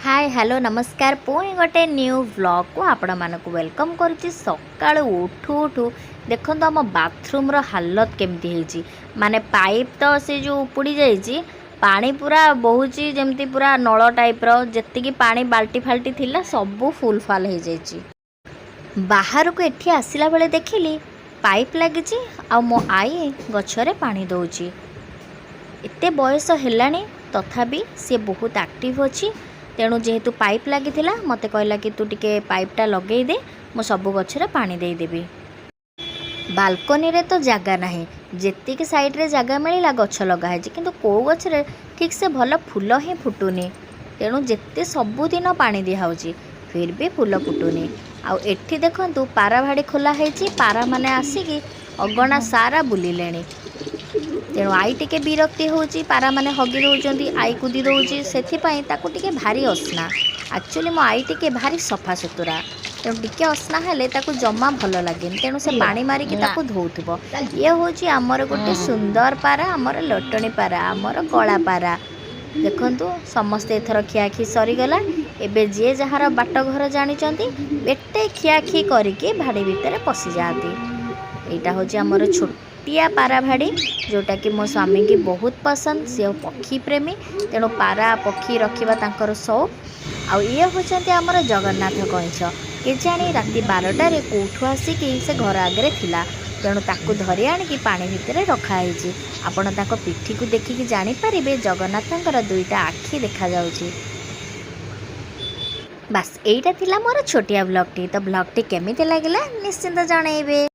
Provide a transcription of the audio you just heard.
Hi hello नमस्कार पुणी गोटे न्यू व्लॉग को आपण मानक वेलकम करुच्ची। सकाळ उठू उठू देखो आम बाथरूम रो हालत केमती होईची माने पाइप तो से जो उपुड़ी जाइए पानी पूरा बहुची जमती पूरा नल टाइप रो जेतिकी पानी बाल्टी फाल्टी थिला सबू फुल फाल हो जाइए। बाहर को एठी आसिला बेले देखिली पाइप लगी आ मो आई गछरे पानी दौची। एते बयस हेलानी तथापि सी बहुत एक्टिव अच्छी तेणु जेहेतु पाइप लगी मते कहला कि तू टिके पाइपटा लगे दे मु सबु गछरे पानी दे देबी। बालकनी रे तो जगह नाही जेतिकी साइड रे जगह मिला गछ लगा है किंतु को गछरे ठीक से भल फूल ही फुटुनी तेणु जेते सबुदिन पानी दिया होची फिर भी फूल फुटुनी। आ एठी देखंतु पारा भाड़ी खोला है पारा माने आसिकी अगणा सारा बुलिलेनी तेणु आई टिके विरक्ति होची पारा माने हगी दौरान आई कुदी दौची से टिके भारी असना। एक्चुअली मो आई टिके भारी सफा सुतुरा तेणु टिके असना हेले ताकू जमा भल लगे तेणु से पानी मारिकी ताकू धोउथबो। ये होची आमर गोटे सुंदर पारा आमर लटणी पारा आमर गला पारा देखंतु समस्ते एथर खियाखी सरीगला। एबे जे जहार बाट घर जानिचंती बेटे खियाखी करिके भाड़ी भितर पशि जाती। एटा होची आमर छोटिया पारा भाड़ी जोटा कि मो स्वामी की बहुत पसंद से पक्षी प्रेमी तेणु पारा पक्षी रखा तांकर शौक। आउ ये होचंती आमर जगन्नाथ कइंछ के जानी राति 12टारे कोठू आसिकी से घर आगे थिला तेणु ताकू धरी आणिकी पानी भितर रखाई। आपण ताको पिठी को देखिकी जानी पारिबे जगन्नाथंकर दुईटा आखि देखा जाउची। बस एटा थिला मोर छोटिया ब्लॉगटी। तो ब्लॉगटी केमिति लागिला निश्चिंत जणाइबे।